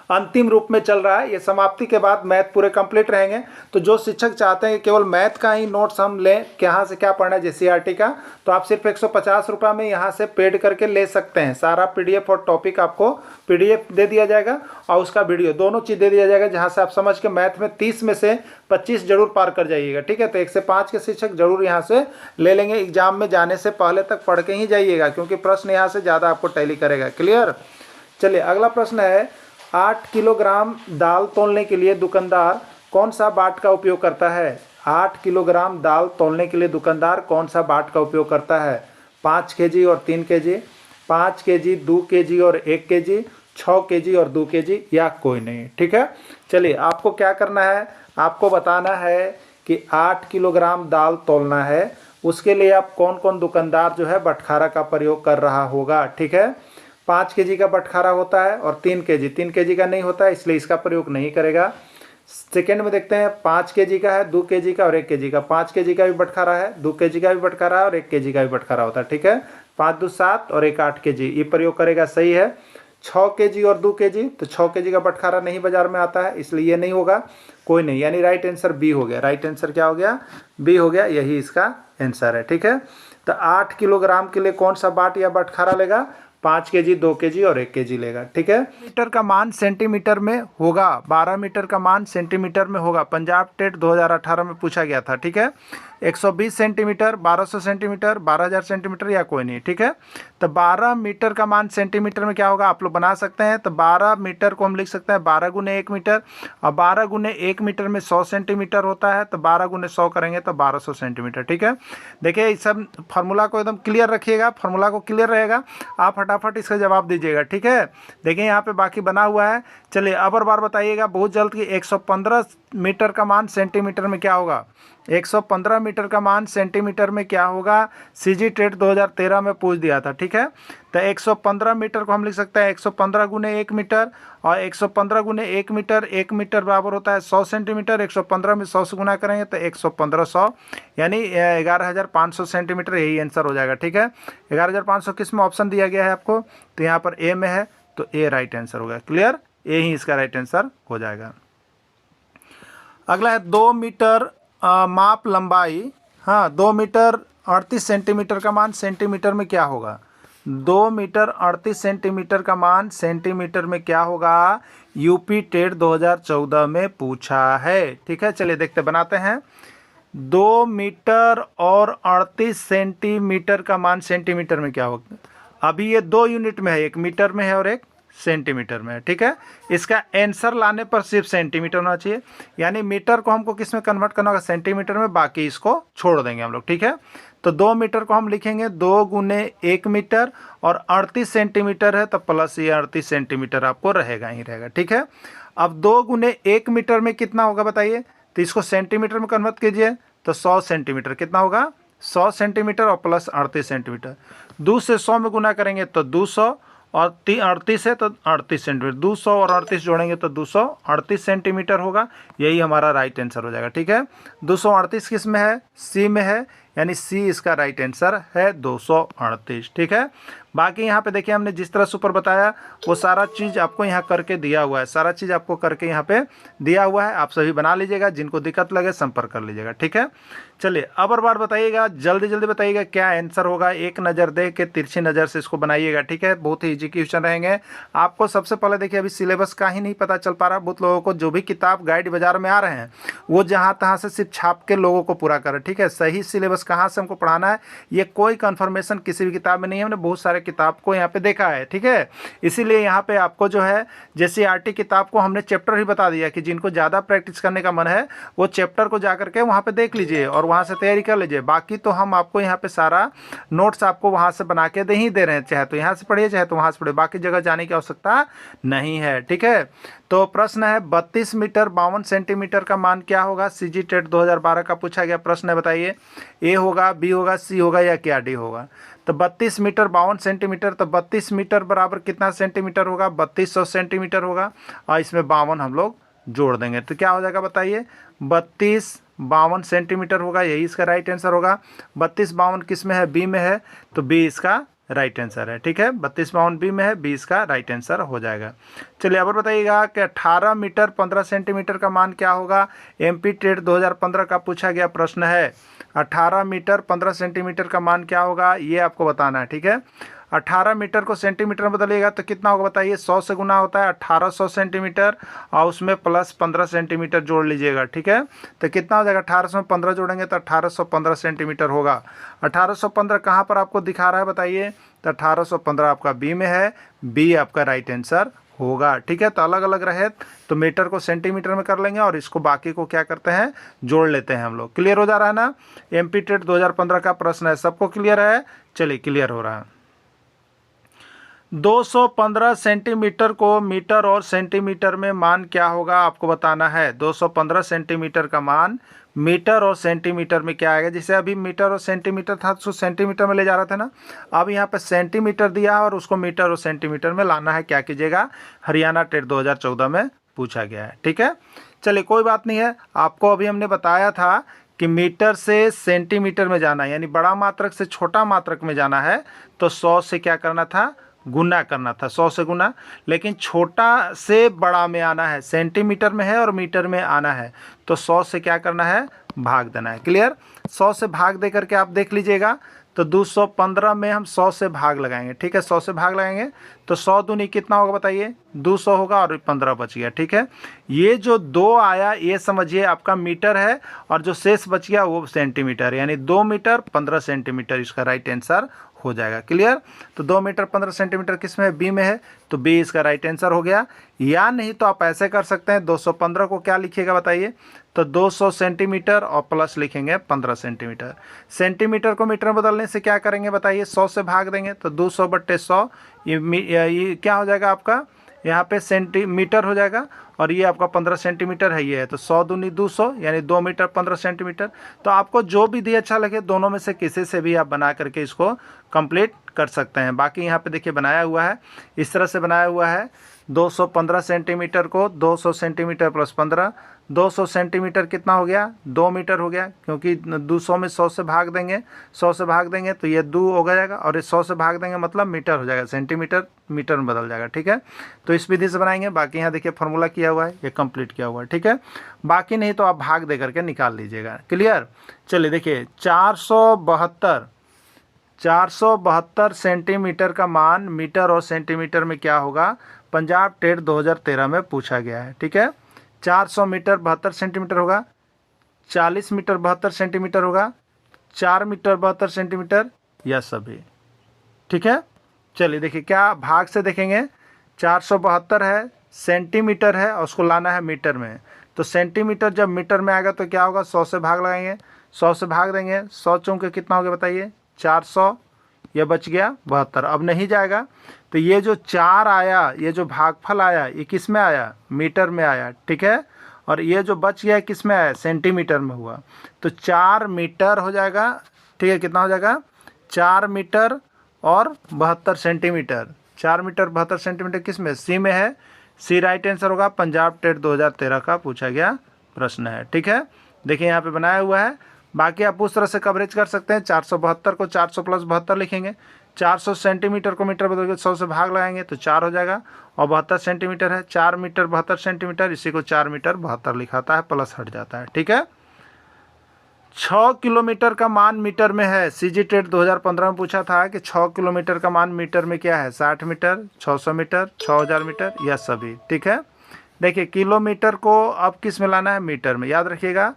S1: अंतिम रूप में चल रहा है, ये समाप्ति के बाद मैथ पूरे कंप्लीट रहेंगे। तो जो शिक्षक चाहते हैं कि केवल मैथ का ही नोट्स हम लें, कहाँ से क्या पढ़ना है JCERT का, तो आप सिर्फ 150 रुपये में यहाँ से पेड करके ले सकते हैं। सारा PDF और टॉपिक आपको PDF दे दिया जाएगा और उसका वीडियो, दोनों चीज़ दे दिया जाएगा, जहाँ से आप समझ के मैथ में 30 में से 25 जरूर पार कर जाइएगा, ठीक है। तो 1 से 5 के शिक्षक जरूर यहाँ से ले लेंगे। एग्जाम में जाने से पहले तक पढ़ के ही जाइएगा, क्योंकि प्रश्न यहाँ से ज़्यादा आपको टैली करेगा। क्लियर? चलिए अगला प्रश्न है, 8 किलोग्राम दाल तौलने के लिए दुकानदार कौन सा बाट का उपयोग करता है? 8 किलोग्राम दाल तौलने के लिए दुकानदार कौन सा बाट का उपयोग करता है? 5 केजी और 3 केजी, 5 केजी, 2 केजी और 1 केजी, 6 केजी और 2 केजी, या कोई नहीं, ठीक है। चलिए आपको क्या करना है, आपको बताना है कि 8 किलोग्राम दाल तौलना है, उसके लिए आप कौन कौन दुकानदार जो है बटखारा का प्रयोग कर रहा होगा, ठीक है। 5 केजी का बटखारा होता है और 3 केजी का नहीं होता है, इसलिए इसका प्रयोग नहीं करेगा। सेकेंड में देखते हैं, 5 केजी का है, 2 केजी का और 1 केजी का। 5 केजी का भी बटखारा है, 2 केजी का भी बटखारा है और 1 केजी का भी बटखारा होता है, ठीक है। 5 2 7 और 1 8 केजी, ये प्रयोग करेगा, सही है। 6 केजी और 2 केजी, तो 6 केजी का बटखारा नहीं बाजार में आता है, इसलिए ये नहीं होगा, कोई नहीं, यानी राइट आंसर बी हो गया। राइट आंसर क्या हो गया? बी हो गया, यही इसका आंसर है, ठीक है। तो 8 किलोग्राम के लिए कौन सा बाट या बटखारा लेगा? 5 केजी, 2 केजी और 1 केजी लेगा, ठीक है। मीटर का मान सेंटीमीटर में होगा, 12 मीटर का मान सेंटीमीटर में होगा, पंजाब टेट 2018 में पूछा गया था, ठीक है। 120 सेंटीमीटर, 1200 सेंटीमीटर, 12,000 सेंटीमीटर, या कोई नहीं, ठीक है। तो 12 मीटर का मान सेंटीमीटर में क्या होगा आप लोग बना सकते हैं। तो 12 मीटर को हम लिख सकते हैं 12 गुने 1 मीटर, और 12 गुने 1 मीटर में 100 सेंटीमीटर होता है, तो 12 गुने 100 करेंगे तो 1200 सेंटीमीटर, ठीक है। देखिए इस सब फार्मूला को एकदम क्लियर रखिएगा, फार्मूला को क्लियर रहेगा, आप फटाफट इसका जवाब दीजिएगा, ठीक है। देखिए यहाँ पे बाकी बना हुआ है। चलिए अब और बार बताइएगा बहुत जल्द कि 115 मीटर का मान सेंटीमीटर में क्या होगा? 115 मीटर का मान सेंटीमीटर में क्या होगा? CG टेट 2013 में पूछ दिया था, ठीक है। तो 115 मीटर को हम लिख सकते हैं 115 गुने 1 मीटर, और 115 गुने 1 मीटर, 1 मीटर बराबर होता है 100 सेंटीमीटर। 115 में 100 से गुना करेंगे तो 11500, यानी 11,500 सेंटीमीटर, यही आंसर हो जाएगा, ठीक है। 11,500 किस में ऑप्शन दिया गया है आपको? तो यहाँ पर ए में है, तो ए राइट आंसर होगा। क्लियर? ए ही इसका राइट आंसर हो जाएगा। अगला है 2 मीटर माप लंबाई, हाँ 2 मीटर 38 सेंटीमीटर का मान सेंटीमीटर में क्या होगा? 2 मीटर 38 सेंटीमीटर का मान सेंटीमीटर में क्या होगा? यूपी टेट 2014 में पूछा है, ठीक है। चलिए देखते बनाते हैं। 2 मीटर और 38 सेंटीमीटर का मान सेंटीमीटर में क्या होगा? अभी ये 2 यूनिट में है, एक मीटर में है और एक सेंटीमीटर में है, ठीक है। इसका आंसर लाने पर सिर्फ सेंटीमीटर होना चाहिए, यानी मीटर को हमको किस में कन्वर्ट करना होगा? सेंटीमीटर में, बाकी इसको छोड़ देंगे हम लोग, ठीक है। तो 2 मीटर को हम लिखेंगे 2 गुने 1 मीटर, और 38 सेंटीमीटर है तो प्लस ये 38 सेंटीमीटर आपको रहेगा ही रहेगा, ठीक है। अब 2 गुने 1 मीटर में कितना होगा बताइए? तो इसको सेंटीमीटर में कन्वर्ट कीजिए तो 100 सेंटीमीटर, कितना होगा? 100 सेंटीमीटर और प्लस 38 सेंटीमीटर। 2 से 100 में गुना करेंगे तो 200, और 38 है तो 38 सेंटीमीटर, 200 और 38 जोड़ेंगे तो 238 सेंटीमीटर होगा, यही हमारा राइट आंसर हो जाएगा, ठीक है। 238 किस में है? सी में है, यानी सी इसका राइट आंसर है 238। ठीक है, बाकी यहाँ पे देखिए हमने जिस तरह से ऊपर बताया वो सारा चीज़ आपको यहाँ करके दिया हुआ है, सारा चीज़ आपको करके यहाँ पे दिया हुआ है, आप सभी बना लीजिएगा, जिनको दिक्कत लगे संपर्क कर लीजिएगा। ठीक है, चलिए अब और बार बताइएगा, जल्दी जल्दी बताइएगा क्या आंसर होगा, एक नज़र दे के तिरछी नज़र से इसको बनाइएगा। ठीक है, बहुत ही ईजी क्वेश्चन रहेंगे। आपको सबसे पहले देखिए अभी सिलेबस का ही नहीं पता चल पा रहा, बहुत लोगों को जो भी किताब गाइड बाजार में आ रहे हैं वो जहाँ तहाँ से सिर्फ छाप के लोगों को पूरा करें। ठीक है, सही सिलेबस कहाँ से हमको पढ़ाना है ये कोई कन्फर्मेशन किसी भी किताब में नहीं है, हमने बहुत सारे किताब को यहाँ पे देखा है। ठीक है, इसीलिए यहाँ पे आपको जो है जैसे आरटी किताब को हमने चैप्टर ही बता दिया कि जिनको ज़्यादा प्रैक्टिस करने का मन है वो चैप्टर को जा करके वहाँ पे देख लीजिए और वहाँ से तैयारी कर लीजिए। बाकी तो हम आपको यहाँ पे सारा नोट्स आपको वहाँ से बना के दे ही दे रहे हैं, चाहे तो यहाँ से पढ़िए चाहे तो वहाँ से पढ़िए, बाकी जगह जाने की आवश्यकता नहीं है। ठीक है, तो प्रश्न है 32 मीटर 52 सेंटीमीटर का मान क्या होगा? सीजी टेट 2012 का पूछा गया प्रश्न है, बताइए ए होगा, बी होगा, सी होगा या क्या डी होगा? तो 32 मीटर 52 सेंटीमीटर, तो 32 मीटर बराबर कितना सेंटीमीटर होगा? 3200 सेंटीमीटर होगा और इसमें 52 हम लोग जोड़ देंगे तो क्या हो जाएगा बताइए? 32 52 सेंटीमीटर होगा, यही इसका राइट आंसर होगा। 32 52 किस में है? बी में है, तो बी इसका राइट आंसर है। ठीक है, 32 52 बी में है, बी इसका राइट आंसर हो जाएगा। चलिए अब बताइएगा कि 18 मीटर 15 सेंटीमीटर का मान क्या होगा? एमपी टेट 2015 का पूछा गया प्रश्न है। 18 मीटर 15 सेंटीमीटर का मान क्या होगा ये आपको बताना है। ठीक है, 18 मीटर को सेंटीमीटर में बदलिएगा तो कितना होगा बताइए? 100 से गुना होता है 1800 सेंटीमीटर और उसमें प्लस 15 सेंटीमीटर जोड़ लीजिएगा। ठीक है, तो कितना हो जाएगा? 1800 में 15 जोड़ेंगे तो 1815 सेंटीमीटर होगा। 1815 कहाँ पर आपको दिखा रहा है बताइए? तो 1815 आपका बी में है, बी आपका राइट आंसर होगा। ठीक है, तो अलग अलग रहे तो मीटर को सेंटीमीटर में कर लेंगे और इसको बाकी को क्या करते हैं? जोड़ लेते हैं हम लोग। क्लियर हो जा रहा है ना? एमपी टेट 2015 का प्रश्न है, सबको क्लियर है? चलिए क्लियर हो रहा है। 215 सेंटीमीटर को मीटर और सेंटीमीटर में मान क्या होगा आपको बताना है। 215 सेंटीमीटर का मान मीटर और सेंटीमीटर में क्या आएगा? जैसे अभी मीटर और सेंटीमीटर था तो सेंटीमीटर में ले जा रहा था ना, अब यहाँ पे सेंटीमीटर दिया और उसको मीटर और सेंटीमीटर में लाना है। क्या कीजिएगा? हरियाणा टेट 2014 में पूछा गया है। ठीक है, चलिए कोई बात नहीं है। आपको अभी हमने बताया था कि मीटर से सेंटीमीटर में जाना है, यानी बड़ा मात्रक से छोटा मात्रक में जाना है तो 100 से क्या करना था? गुना करना था, 100 से गुना। लेकिन छोटा से बड़ा में आना है, सेंटीमीटर में है और मीटर में आना है तो 100 से क्या करना है? भाग देना है। क्लियर? 100 से भाग दे करके आप देख लीजिएगा तो 215 में हम 100 से भाग लगाएंगे। ठीक है, 100 से भाग लगाएंगे तो 100 दूनी कितना होगा बताइए? 200 होगा और 15 बच गया। ठीक है, ये जो 2 आया ये समझिए आपका मीटर है और जो शेष बच गया वो सेंटीमीटर, यानी 2 मीटर 15 सेंटीमीटर इसका राइट आंसर हो जाएगा। क्लियर? तो 2 मीटर 15 सेंटीमीटर किस में है? बी में है, तो बी इसका राइट आंसर हो गया। या नहीं तो आप ऐसे कर सकते हैं, 215 को क्या लिखिएगा बताइए? तो 200 सेंटीमीटर और प्लस लिखेंगे 15 सेंटीमीटर। सेंटीमीटर को मीटर में बदलने से क्या करेंगे बताइए? 100 से भाग देंगे तो 200/100 ये क्या हो जाएगा आपका? यहाँ पे सेंटीमीटर हो जाएगा और ये आपका 15 सेंटीमीटर है, ये है तो 100 दूनी 200 यानी 2 मीटर 15 सेंटीमीटर। तो आपको जो भी दिया अच्छा लगे दोनों में से किसी से भी आप बना करके इसको कंप्लीट कर सकते हैं। बाकी यहाँ पे देखिए बनाया हुआ है, इस तरह से बनाया हुआ है। 215 सेंटीमीटर को 200 सेंटीमीटर प्लस 15, 200 सेंटीमीटर कितना हो गया? 2 मीटर हो गया, क्योंकि 200 में 100 से भाग देंगे, 100 से भाग देंगे तो ये 2 हो जाएगा और ये 100 से भाग देंगे मतलब मीटर हो जाएगा, सेंटीमीटर मीटर में बदल जाएगा। ठीक है, तो इस विधि से बनाएंगे। बाकी यहाँ देखिए फार्मूला किया हुआ है, ये कंप्लीट किया हुआ है। ठीक है, बाकी नहीं तो आप भाग दे करके निकाल लीजिएगा। क्लियर? चलिए देखिए 472 सेंटीमीटर का मान मीटर और सेंटीमीटर में क्या होगा? पंजाब टेट 2013 में पूछा गया है। ठीक है, 400 मीटर 72 सेंटीमीटर होगा, 40 मीटर 72 सेंटीमीटर होगा, 4 मीटर 72 सेंटीमीटर या सभी। ठीक है, चलिए देखिए क्या भाग से देखेंगे। 472 है, सेंटीमीटर है और उसको लाना है मीटर में, तो सेंटीमीटर जब मीटर में आएगा तो क्या होगा? 100 से भाग लगाएंगे, 100 से भाग देंगे, 100 चौके कितना हो गया बताइए? 400, ये बच गया 72। अब नहीं जाएगा तो ये जो 4 आया, ये जो भागफल आया ये किस में आया? मीटर में आया। ठीक है, और ये जो बच गया किस में आया? सेंटीमीटर में हुआ, तो 4 मीटर हो जाएगा। ठीक है, कितना हो जाएगा? 4 मीटर और 72 सेंटीमीटर। 4 मीटर 72 सेंटीमीटर किस में? सी में है, सी राइट आंसर होगा। पंजाब टेट 2013 का पूछा गया प्रश्न है। ठीक है, देखिए यहाँ पे बनाया हुआ है, बाकी आप उस तरह से कवरेज कर सकते हैं। 472 को 400 प्लस 72 लिखेंगे। 400 सेंटीमीटर को मीटर बदल के 100 से भाग लगाएंगे तो 4 हो जाएगा, और 72 सेंटीमीटर है। 4 मीटर 72 सेंटीमीटर, इसी को 4 मीटर 72 लिखाता है, प्लस हट जाता है। ठीक है। 6 किलोमीटर का मान मीटर में है। सीजी टेट 2015 में पूछा था कि 6 किलोमीटर का मान मीटर में क्या है, 60 मीटर, 600 मीटर, 6000 मीटर, या सभी। ठीक है। देखिए किलोमीटर को अब किस में लाना है, मीटर में। याद रखिएगा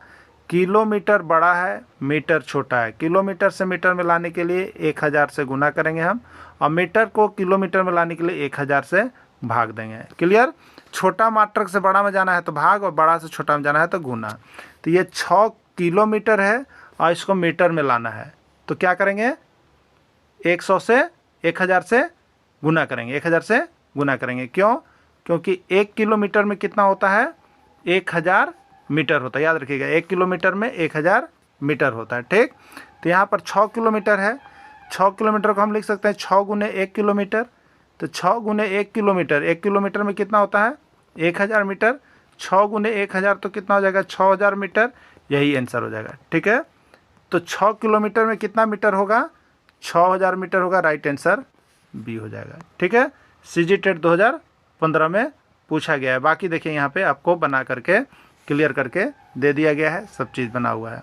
S1: किलोमीटर बड़ा है, मीटर छोटा है। किलोमीटर से मीटर में लाने के लिए 1000 से गुना करेंगे हम, और मीटर को किलोमीटर में लाने के लिए 1000 से भाग देंगे। क्लियर। छोटा मात्रक से बड़ा में जाना है तो भाग, और बड़ा से छोटा में जाना है तो गुना। तो ये 6 किलोमीटर है और इसको मीटर में लाना है, तो क्या करेंगे, 100 से 1000 से गुना करेंगे। 1000 से गुना करेंगे। क्यों? क्योंकि 1 किलोमीटर में कितना होता है, 1000 मीटर होता है। याद रखिएगा 1 किलोमीटर में 1000 मीटर होता है। ठीक। तो यहाँ पर 6 किलोमीटर है। 6 किलोमीटर को हम लिख सकते हैं 6 गुने 1 किलोमीटर। तो 6 गुने 1 किलोमीटर, 1 किलोमीटर में कितना होता है, 1000 मीटर। 6 गुने 1000 तो कितना हो जाएगा, 6000 मीटर। यही आंसर हो जाएगा। ठीक है। तो 6 किलोमीटर में कितना मीटर होगा, 6000 मीटर होगा। राइट आंसर बी हो जाएगा। ठीक है। सीजी टेट 2015 में पूछा गया है। बाकी देखिए यहाँ पे आपको बना करके क्लियर करके दे दिया गया है, सब चीज़ बना हुआ है।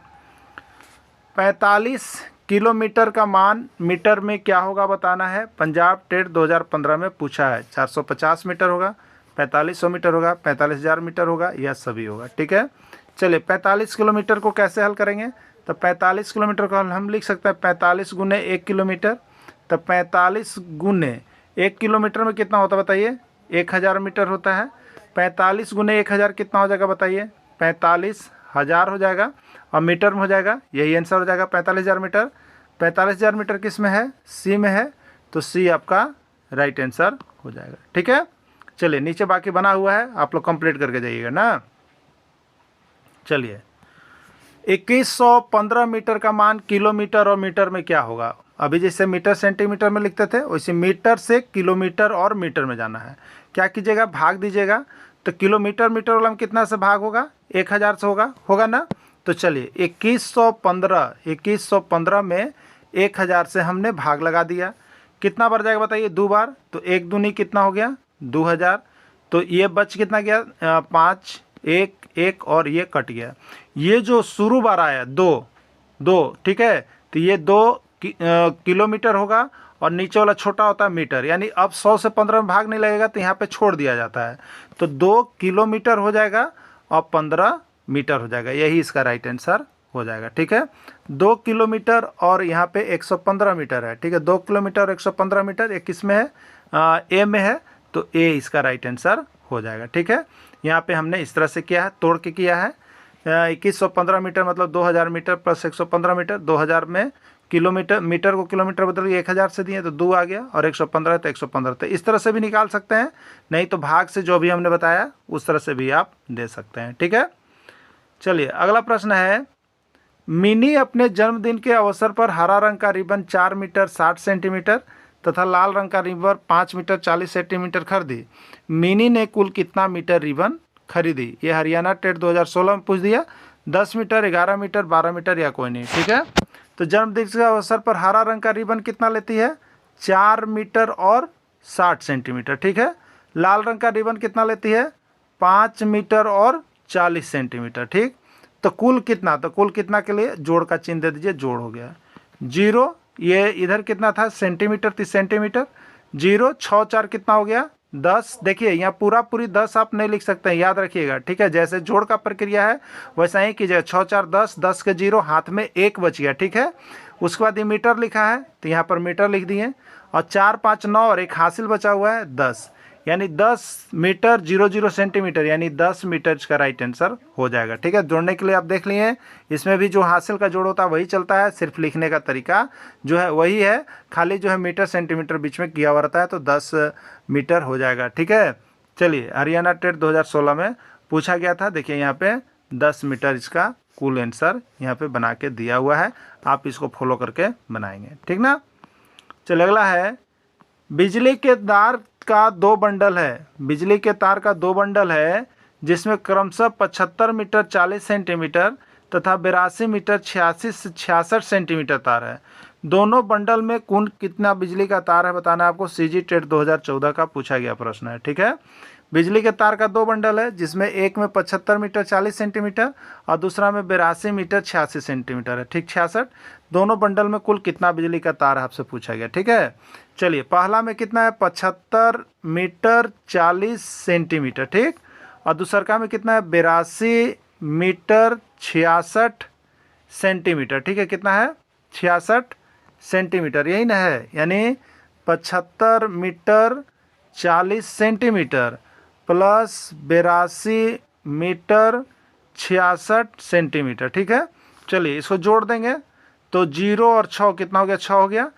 S1: 45 किलोमीटर का मान मीटर में क्या होगा बताना है। पंजाब टेट 2015 में पूछा है। 450 मीटर होगा, 4500 मीटर होगा, 45000 मीटर होगा, या सभी होगा। ठीक है। चलिए 45 किलोमीटर को कैसे हल करेंगे, तो 45 किलोमीटर को हम लिख सकते हैं 45 गुने 1 किलोमीटर। तो 45 गुने 1 किलोमीटर में कितना होता है बताइए, 1000 मीटर होता है। 45 गुने 1000 कितना हो जाएगा बताइए, 45000 हो जाएगा, और मीटर में हो जाएगा। यही आंसर हो जाएगा 45000 मीटर। 45000 मीटर किस में है, सी में है, तो सी आपका राइट आंसर हो जाएगा। ठीक है। चलिए नीचे बाकी बना हुआ है, आप लोग कंप्लीट करके जाइएगा ना। चलिए 2115 मीटर का मान किलोमीटर और मीटर में क्या होगा। अभी जैसे मीटर सेंटीमीटर में लिखते थे, वैसे मीटर से किलोमीटर और मीटर में जाना है। क्या कीजिएगा, भाग दीजिएगा। तो किलोमीटर मीटर वाला में कितना से भाग होगा, 1000 से होगा ना। तो चलिए 2115 में 1000 से हमने भाग लगा दिया। कितना बार जाएगा बताइए, 2 बार। तो 1 दूनी कितना हो गया, 2000। तो ये बच कितना गया, 5, 1 और ये कट गया। ये जो शुरू बार आया 2, ठीक है। तो ये 2 किलोमीटर होगा, और नीचे वाला छोटा होता है मीटर। यानी अब 100 से 15 में भाग नहीं लगेगा, तो यहाँ पे छोड़ दिया जाता है। तो 2 किलोमीटर हो जाएगा और 15 मीटर हो जाएगा। यही इसका राइट आंसर हो जाएगा। ठीक है। 2 किलोमीटर और यहाँ पे 115 मीटर है। ठीक है। 2 किलोमीटर और 115 मीटर, ये किस में है, ए में है, तो ए इसका राइट आंसर हो जाएगा। ठीक है। यहाँ पे हमने इस तरह से किया है, तोड़ के किया है। 2115 मीटर मतलब 2000 मीटर प्लस 115 मीटर। 2000 में किलोमीटर, मीटर को किलोमीटर बदल के 1000 से दिए तो 2 आ गया, और 115 तो 115। तो इस तरह से भी निकाल सकते हैं, नहीं तो भाग से जो भी हमने बताया उस तरह से भी आप दे सकते हैं। ठीक है। चलिए अगला प्रश्न है, मिनी अपने जन्मदिन के अवसर पर हरा रंग का रिबन 4 मीटर 60 सेंटीमीटर तथा लाल रंग का रिबन 5 मीटर 40 सेंटीमीटर खरीदी। मिनी ने कुल कितना मीटर रिबन खरीदी। ये हरियाणा टेट 2016 में पूछ दिया। 10 मीटर, 11 मीटर, 12 मीटर, या कोई नहीं। ठीक है। तो जन्मदिन के अवसर पर हरा रंग का रिबन कितना लेती है, 4 मीटर और 60 सेंटीमीटर। ठीक है। लाल रंग का रिबन कितना लेती है, 5 मीटर और 40 सेंटीमीटर। ठीक। तो कुल कितना, तो कुल कितना के लिए जोड़ का चिन्ह दे दीजिए, जोड़ हो गया 0। ये इधर कितना था, सेंटीमीटर 30 सेंटीमीटर। 0 6 4 कितना हो गया, 10। देखिए यहाँ पूरी 10 आप नहीं लिख सकते हैं, याद रखिएगा। ठीक है। जैसे जोड़ का प्रक्रिया है वैसा ही कीजिएगा। 6 4 10, 10 के 0, हाथ में 1 बच गया। ठीक है। उसके बाद ये मीटर लिखा है तो यहाँ पर मीटर लिख दिए, और 4 5 9 और 1 हासिल बचा हुआ है 10, यानी 10 मीटर 00 सेंटीमीटर, यानी 10 मीटर का राइट आंसर हो जाएगा। ठीक है। जोड़ने के लिए आप देख लिए, इसमें भी जो हासिल का जोड़ होता है वही चलता है, सिर्फ लिखने का तरीका जो है वही है, खाली जो है मीटर सेंटीमीटर बीच में किया हुआ रहता है, तो 10 मीटर हो जाएगा। ठीक है। चलिए हरियाणा टेट 2016 में पूछा गया था। देखिए यहाँ पे 10 मीटर इसका कुल आंसर यहाँ पे बना के दिया हुआ है, आप इसको फॉलो करके बनाएंगे। ठीक ना। चलिए अगला है, बिजली के तार का 2 बंडल है। बिजली के तार का 2 बंडल है जिसमें क्रमशः 75 मीटर 40 सेंटीमीटर तथा 82 मीटर 86 से 66 सेंटीमीटर तार है। दोनों बंडल में कुल कितना बिजली का तार है बताना है आपको। सीजी टेट 2014 का पूछा गया प्रश्न है। ठीक है, बिजली के तार का 2 बंडल है, जिसमें एक में 75 मीटर 40 सेंटीमीटर और दूसरा में 82 मीटर 86 सेंटीमीटर है। ठीक, 66। दोनों बंडल में कुल कितना बिजली का तार आपसे पूछा गया। ठीक है, चलिए पहला में कितना है 75 मीटर 40 सेंटीमीटर। ठीक, और दूसरा में कितना है 82 मीटर 66 सेंटीमीटर। ठीक है, कितना है 66 सेंटीमीटर, यही ना है, यानी 75 metre 40 centimetre plus 82 metre 66 centimetre. ठीक है, चलिए इसको जोड़ देंगे तो 0 और 6 कितना हो गया, 6 हो गया।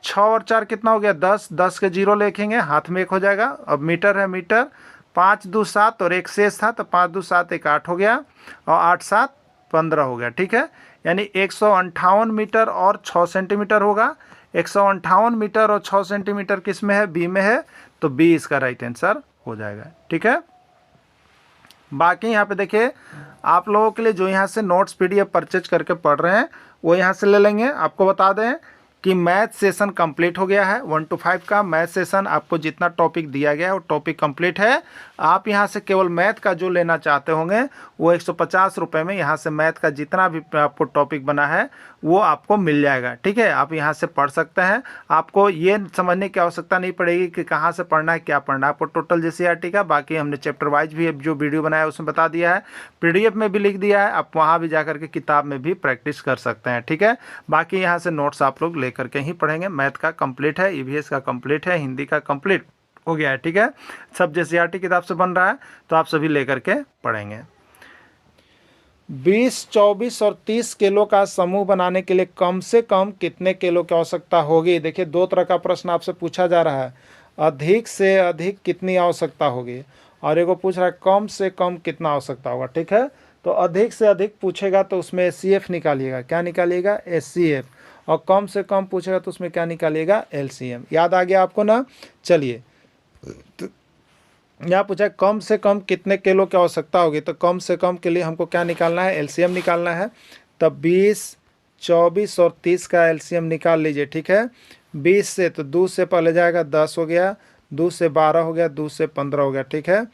S1: 6 और 4 कितना हो गया 10, 10 के 0 लिखेंगे, हाथ में 1 हो जाएगा। अब मीटर है मीटर, 5 2 7 और 1 शेष था तो 5 2 7 1 8 हो गया और 8 7 15 हो गया। ठीक है, यानी 158 मीटर और 6 सेंटीमीटर होगा। 158 मीटर और 6 सेंटीमीटर किस में है, बी में है, तो बी इसका राइट आंसर हो जाएगा। ठीक है, बाकी यहाँ पे देखिए आप लोगों के लिए जो यहाँ से नोट्स पीडीएफ परचेज करके पढ़ रहे हैं वो यहाँ से ले लेंगे। आपको बता दें कि मैथ सेशन कंप्लीट हो गया है। 1 to 5 का मैथ सेशन आपको जितना टॉपिक दिया गया है वो टॉपिक कंप्लीट है। आप यहाँ से केवल मैथ का जो लेना चाहते होंगे वो 150 रुपये में यहाँ से मैथ का जितना भी आपको टॉपिक बना है वो आपको मिल जाएगा। ठीक है, आप यहाँ से पढ़ सकते हैं। आपको ये समझने की आवश्यकता नहीं पड़ेगी कि कहाँ से पढ़ना है, क्या पढ़ना है। आपको टोटल जेसीईआरटी का बाकी हमने चैप्टर वाइज भी जो वीडियो बनाया है उसमें बता दिया है, पीडीएफ में भी लिख दिया है। आप वहाँ भी जाकर के किताब में भी प्रैक्टिस कर सकते हैं। ठीक है, बाकी यहाँ से नोट्स आप लोग लेकर के ही पढ़ेंगे। मैथ का कंप्लीट है, ईवीएस का कंप्लीट है, हिंदी का कंप्लीट हो गया है। ठीक है, सब जेसीईआरटी किताब से बन रहा है तो आप सभी लेकर के पढ़ेंगे। 20, 24 और 30 किलो का समूह बनाने के लिए कम से कम कितने किलो की आवश्यकता होगी। देखिए 2 तरह का प्रश्न आपसे पूछा जा रहा है, अधिक से अधिक कितनी आवश्यकता होगी और एगो पूछ रहा है कम से कम कितना आवश्यकता होगा। ठीक है, तो अधिक से अधिक पूछेगा तो उसमें एचसीएफ निकालिएगा। क्या निकालिएगा, एचसीएफ। और कम से कम पूछेगा तो उसमें क्या निकालिएगा, एलसीएम। याद आ गया आपको ना। चलिए यहाँ पूछा है कम से कम कितने किलो की आवश्यकता होगी, तो कम से कम के लिए हमको क्या निकालना है, एलसीएम निकालना है। तब 20, 24 और 30 का एलसीएम निकाल लीजिए। ठीक है, 20 से तो 2 से पहले जाएगा 10 हो गया, 2 से 12 हो गया, 2 से 15 हो गया। ठीक है,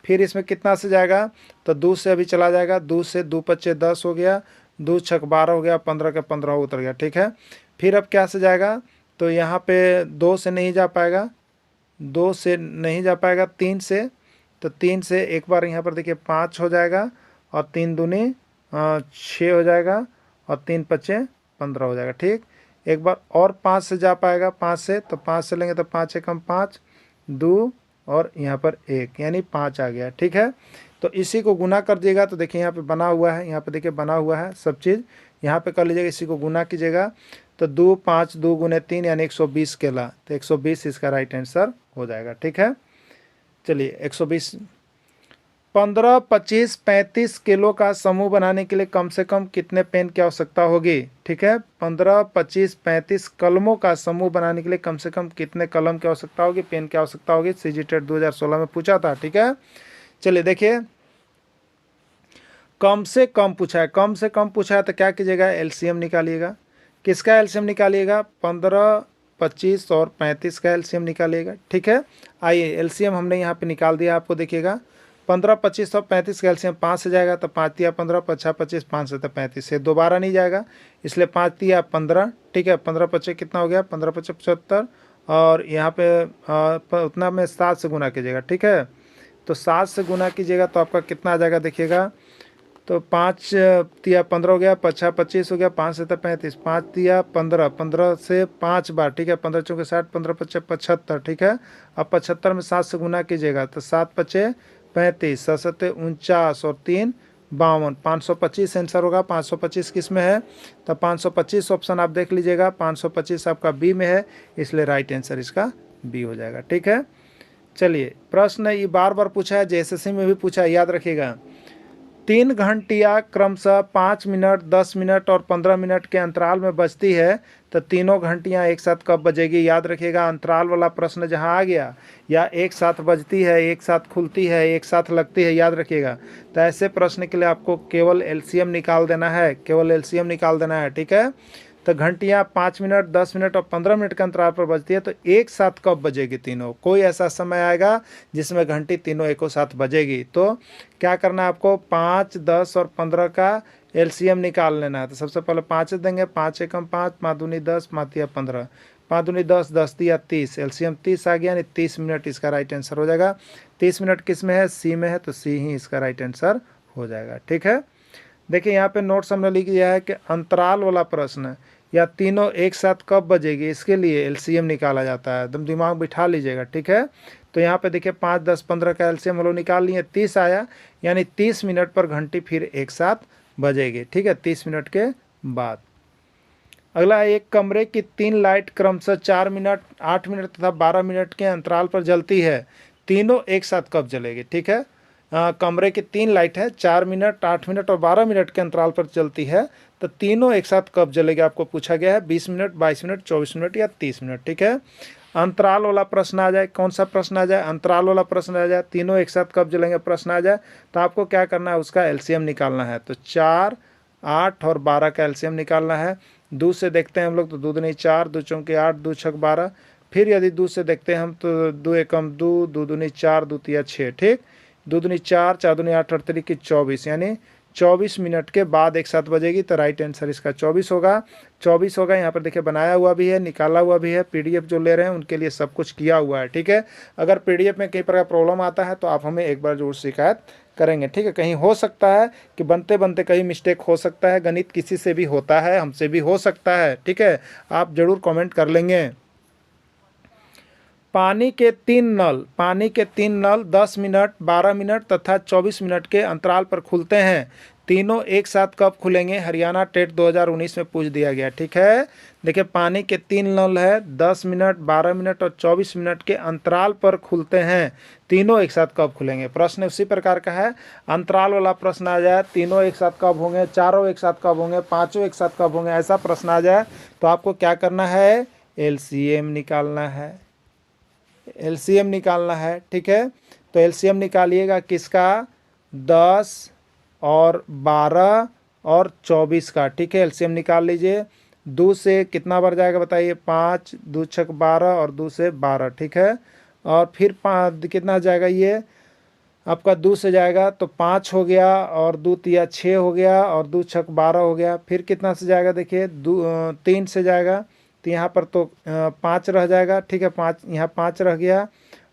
S1: फिर इसमें कितना से जाएगा, तो 2 से अभी चला जाएगा, 2 से 2 5 10 हो गया, 2 6 12 हो गया, 15 का 15 उतर गया। ठीक है, फिर अब क्या से जाएगा, तो यहाँ पे 2 से नहीं जा पाएगा, 2 से नहीं जा पाएगा, 3 से, तो 3 से एक बार यहाँ पर देखिए 5 हो जाएगा और 3 दूनी 6 हो जाएगा और 3 5 15 हो जाएगा। ठीक, एक बार और 5 से जा पाएगा, 5 से, तो 5 से लेंगे तो 5 एकम 5, 2 और यहाँ पर 1 यानी 5 आ गया। ठीक है, तो इसी को गुना कर दिएगा तो देखिए यहाँ पे बना हुआ है, यहाँ पे देखिए बना हुआ है सब चीज़, यहाँ पे कर लीजिएगा, इसी को गुना कीजिएगा तो 2 5 2 गुने 3 यानी 120 केला, तो 120 इसका राइट आंसर हो जाएगा। ठीक है, चलिए 120। 15, 25, 35 किलो का समूह बनाने के लिए कम से कम कितने पेन की आवश्यकता होगी। ठीक है, 15, 25, 35 कलमों का समूह बनाने के लिए कम से कम कितने कलम की आवश्यकता होगी, पेन की आवश्यकता होगी। सीजी टेट 2016 में पूछा था। ठीक है, चलिए देखिए कम से कम पूछा है, कम से कम पूछा है तो क्या कीजिएगा, एलसीएम निकालिएगा। किसका एलसीएम निकालिएगा, 15, 25 और 35 का एलसीएम निकालिएगा। ठीक है, आइए एलसीएम हमने यहाँ पे निकाल दिया, आपको देखिएगा 15, 25 और 35 का एलसीएम 5 से जाएगा तो 5 तिया 15, 5 25, 5 से तो 35 से दोबारा नहीं जाएगा, इसलिए 5 तिया 15। ठीक है, 15 25 कितना हो गया, 15 25 75 और यहाँ पे उतना में 7 से गुना कीजिएगा। ठीक है, तो 7 से गुना कीजिएगा तो आपका कितना आ जाएगा देखिएगा, तो 5 तिया 15 हो गया, 5 25 हो गया, 5 से तो 35, 5 तिया 15, 15 से 5 बार। ठीक है, 15 चौके 60, 15 25 75। ठीक है, अब 75 में 7 से गुना कीजिएगा तो 7 25 35, 7 7 49 और 3 52, 525 आंसर होगा। 525 किस में है, तो 525 ऑप्शन आप देख लीजिएगा, 525 आपका बी में है, इसलिए राइट आंसर इसका बी हो जाएगा। ठीक है, चलिए प्रश्न ये बार बार पूछा है, जेएसएससी में भी पूछा है, याद रखिएगा। 3 घंटियाँ क्रमशः 5 मिनट, 10 मिनट और 15 मिनट के अंतराल में बजती है, तो तीनों घंटियाँ एक साथ कब बजेगी? याद रखिएगा, अंतराल वाला प्रश्न जहाँ आ गया, या एक साथ बजती है, एक साथ खुलती है, एक साथ लगती है, याद रखिएगा। तो ऐसे प्रश्न के लिए आपको केवल एलसीएम निकाल देना है, केवल एलसीएम निकाल देना है, ठीक है। तो घंटियाँ 5 मिनट, 10 मिनट और 15 मिनट के अंतराल पर बजती है, तो एक साथ कब बजेगी तीनों? कोई ऐसा समय आएगा जिसमें घंटी तीनों एक साथ बजेगी। तो क्या करना है आपको? 5, 10 और 15 का एलसीएम निकाल लेना है। तो सबसे पहले 5 देंगे, 5 एकम 5, 5 दूनी 10, 5 तिया 15, 5 दूनी 10, 10 तिया 30, एलसीएम 30 आ गया, यानी 30 मिनट इसका राइट आंसर हो जाएगा। 30 मिनट किस में है? सी में है, तो सी ही इसका राइट आंसर हो जाएगा, ठीक है। देखिए यहाँ पे नोट्स हमने लिख दिया है कि अंतराल वाला प्रश्न या तीनों एक साथ कब बजेगी, इसके लिए एलसीएम निकाला जाता है। एकदम दिमाग बिठा लीजिएगा, ठीक है। तो यहाँ पे देखिए 5, 10, 15 का एलसीएम हम लोग निकाल लिए, 30 आया, यानी 30 मिनट पर घंटी फिर एक साथ बजेगी, ठीक है, 30 मिनट के बाद। अगला, एक कमरे की 3 लाइट क्रमशः 4 मिनट, 8 मिनट तथा 12 मिनट के अंतराल पर जलती है, तीनों एक साथ कब जलेगी? ठीक है, कमरे की 3 लाइट है, 4 मिनट, 8 मिनट और 12 मिनट के अंतराल पर चलती है, तो तीनों एक साथ कब जलेगी आपको पूछा गया है। 20 मिनट, 22 मिनट, 24 मिनट या 30 मिनट, ठीक है। अंतराल वाला प्रश्न आ जाए, कौन सा प्रश्न आ जाए? अंतराल वाला प्रश्न आ जाए, तीनों एक साथ कब जलेंगे प्रश्न आ जाए, तो आपको क्या करना है? उसका एलसीएम निकालना है। तो 4, 8 और 12 का एलसीएम निकालना है। 2 से देखते हैं हम लोग, तो 2 दूनी 4, 2 चौके 8, 2 छक 12। फिर यदि 2 से देखते हैं हम, तो 2 एकम 2, 2 दूनी 4, 2 तिया 6, ठीक, 2 दूनी 4, 4 दूनी 8, 8 तरीके 24, यानी 24 मिनट के बाद एक साथ बजेगी, तो राइट आंसर इसका 24 होगा। 24 होगा, यहाँ पर देखिए बनाया हुआ भी है, निकाला हुआ भी है, पीडीएफ जो ले रहे हैं उनके लिए सब कुछ किया हुआ है, ठीक है। अगर पीडीएफ में कई प्रकार प्रॉब्लम आता है तो आप हमें एक बार जरूर शिकायत करेंगे, ठीक है। कहीं हो सकता है कि बनते बनते कहीं मिस्टेक हो सकता है, गणित किसी से भी होता है, हमसे भी हो सकता है, ठीक है, आप जरूर कमेंट कर लेंगे। पानी के 3 नल 10 मिनट, 12 मिनट तथा 24 मिनट के अंतराल पर खुलते हैं, तीनों एक साथ कब खुलेंगे? हरियाणा टेट 2019 में पूछ दिया गया, ठीक है। देखिए पानी के 3 नल है, 10 मिनट, 12 मिनट और 24 मिनट के अंतराल पर खुलते हैं, तीनों एक साथ कब खुलेंगे? प्रश्न उसी प्रकार का है, अंतराल वाला प्रश्न आ जाए, तीनों एक साथ कब होंगे, चारों एक साथ कब होंगे, पाँचों एक साथ कब होंगे, ऐसा प्रश्न आ जाए तो आपको क्या करना है? एलसीएम निकालना है, एलसीएम निकालना है, ठीक है। तो एलसीएम निकालिएगा किसका? 10 और 12 और 24 का, ठीक है, एलसीएम निकाल लीजिए। 2 से कितना बार जाएगा बताइए? 5, 2 छक 12 और 2 से 12, ठीक है। और फिर 5 कितना जाएगा? ये आपका 2 से जाएगा तो 5 हो गया, और 2 तिया 6 हो गया, और 2 छक 12 हो गया। फिर कितना से जाएगा? देखिए 3 से जाएगा, तो यहाँ पर तो 5 रह जाएगा, ठीक है, 5 यहाँ 5 रह गया,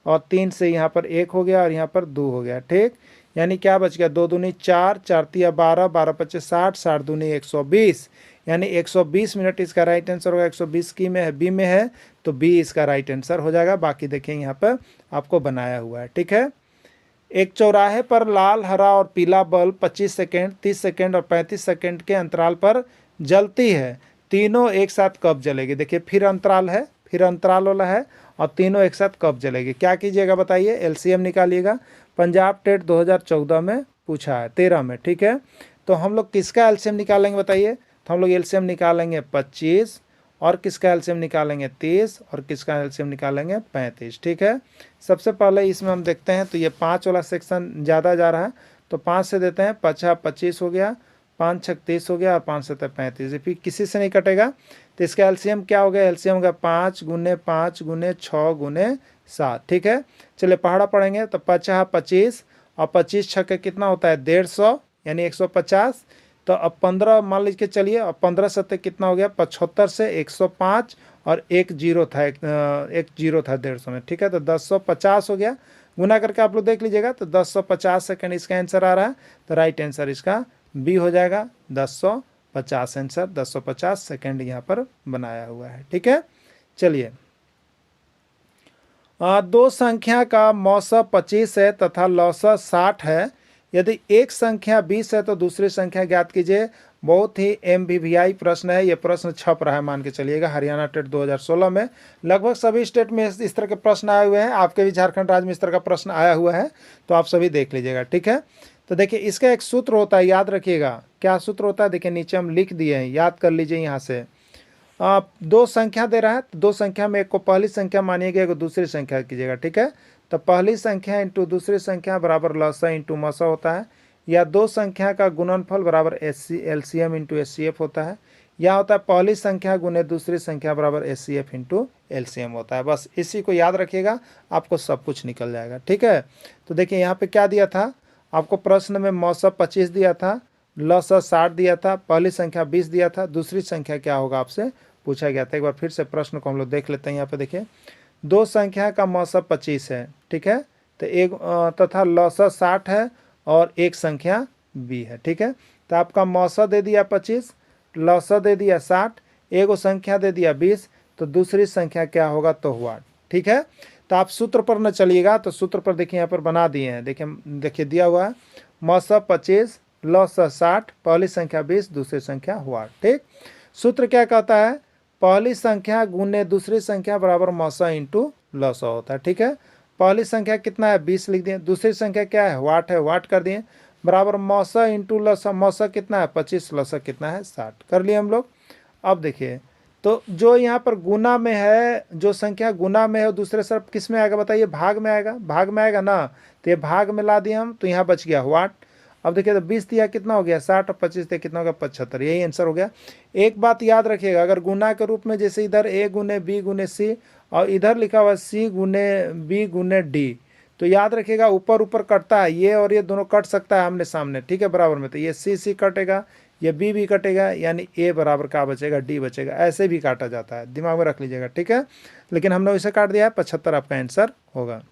S1: और 3 से यहाँ पर 1 हो गया, और यहाँ पर 2 हो गया, ठीक। यानी क्या बच गया? 2 दूनी 4, 4 तिया 12, 12 पच्चे 60, 60 दूनी 120, यानी 120 मिनट इसका राइट आंसर होगा। 120 की में है, बी में है, तो बी इसका राइट आंसर हो जाएगा। बाकी देखिए यहाँ पर आपको बनाया हुआ है, ठीक है। एक चौराहे पर लाल, हरा और पीला बल्ब 25 सेकेंड, 30 सेकेंड और 35 सेकेंड के अंतराल पर जलती है, तीनों एक साथ कब जलेगी? देखिए फिर अंतराल है, फिर अंतराल वाला है, और तीनों एक साथ कब जलेगी? क्या कीजिएगा बताइए? एलसीएम निकालिएगा। पंजाब टेट 2014 में पूछा है, 13 में, ठीक है। तो हम लोग किसका एलसीएम निकालेंगे बताइए? तो हम लोग एलसीएम निकालेंगे 25, और किसका एलसीएम निकालेंगे? 30, और किसका एलसीएम निकालेंगे? 35, ठीक है। सबसे पहले इसमें हम देखते हैं, तो ये 5 वाला सेक्शन ज़्यादा जा रहा है, तो 5 से देते हैं, 5 25 हो गया, 5 छक 30 हो गया, और 5 7 35, फिर किसी से नहीं कटेगा, तो इसका एलसीएम क्या हो गया? एलसीएम होगा 5 गुने 5 गुने 6 गुने 7, ठीक है। चलिए पहाड़ा पढ़ेंगे, तो 5 25, और 25 छक कितना होता है? 150, यानी 150। तो अब 15 मान लीजिए, चलिए अब 15 सत्ते कितना हो गया? 75 से 105, और एक जीरो था, एक जीरो था 150 में, ठीक है। तो 1050 हो गया, गुना करके आप लोग देख लीजिएगा, तो 1050 सेकेंड इसका आंसर आ रहा है, तो राइट आंसर इसका बी हो जाएगा। 1050 आंसर, 1050 सेकेंड यहाँ पर बनाया हुआ है, ठीक है। चलिए, दो संख्या का मौसा 25 है तथा लौसा 60 है, यदि एक संख्या 20 है तो दूसरी संख्या ज्ञात कीजिए। बहुत ही MVVI प्रश्न है, ये प्रश्न छप रहा है, मान के चलिएगा, हरियाणा टेट 2016 में। लगभग सभी स्टेट में इस तरह के प्रश्न आए हुए हैं, आपके भी झारखंड राज्य में इस तरह का प्रश्न आया हुआ है, तो आप सभी देख लीजिएगा, ठीक है। तो देखिए इसका एक सूत्र होता है, याद रखिएगा। क्या सूत्र होता है, देखिए नीचे हम लिख दिए हैं, याद कर लीजिए यहाँ से। आप दो संख्या दे रहा है, तो दो संख्या में एक को पहली संख्या मानिएगा, एक को दूसरी संख्या कीजिएगा, ठीक है। तो पहली संख्या इंटू दूसरी संख्या बराबर लसा इंटू मसा होता है, या दो संख्या का गुणनफल बराबर एलसीएम इंटू एचसीएफ होता है, या होता है पहली संख्या गुने दूसरी संख्या बराबर एचसीएफ इंटू एलसीएम होता है। बस इसी को याद रखिएगा, आपको सब कुछ निकल जाएगा, ठीक है। तो देखिए यहाँ पे क्या दिया था आपको, प्रश्न में मौसा 25 दिया था, लसा 60 दिया था, पहली संख्या 20 दिया था, दूसरी संख्या क्या होगा आपसे पूछा गया था। एक बार फिर से प्रश्न को हम लोग देख लेते हैं। यहाँ पे देखिए दो संख्या का मौसा 25 है, ठीक है, तो एक तथा लसा 60 है और एक संख्या बी है, ठीक है। तो आपका मौसा दे दिया 25, लसा दे दिया 60, एक संख्या दे दिया 20, तो दूसरी संख्या क्या होगा तो हुआ, ठीक है। तो आप सूत्र पर न चलिएगा, तो सूत्र पर देखिए यहाँ पर बना दिए हैं, देखिए दिया हुआ है मौसा 25 लसा 60, पहली संख्या 20, दूसरी संख्या हुआ, ठीक। सूत्र क्या कहता है, पहली संख्या गुने दूसरी संख्या बराबर मौसा इंटू लसा होता है, ठीक है। पहली संख्या कितना है 20 लिख दिए, दूसरी संख्या क्या है वाट कर दिए, बराबर मौसा इंटू लसा, मौसा कितना है 25, लसा कितना है 60 कर लिए हम लोग। अब देखिए तो जो यहाँ पर गुना में है, जो संख्या गुना में है दूसरे तरफ किस में आएगा बताइए, भाग में आएगा, भाग में आएगा ना, तो ये भाग में ला दिए हम, तो यहाँ बच गया वाट। अब देखिए तो 20 दिया कितना हो गया 60 और 25 दिया कितना हो गया 75, यही आंसर हो गया। एक बात याद रखिएगा, अगर गुना के रूप में जैसे इधर ए गुने बी गुने सी और इधर लिखा हुआ सी गुने बी गुने डी, तो याद रखिएगा ऊपर ऊपर कटता है, ये और ये दोनों कट सकता है आमने सामने, ठीक है, बराबर में। तो ये सी कटेगा, ये बी भी कटेगा, यानी ए बराबर का बचेगा डी बचेगा, ऐसे भी काटा जाता है, दिमाग में रख लीजिएगा, ठीक है। लेकिन हमने इसे काट दिया है 75 आपका आंसर होगा।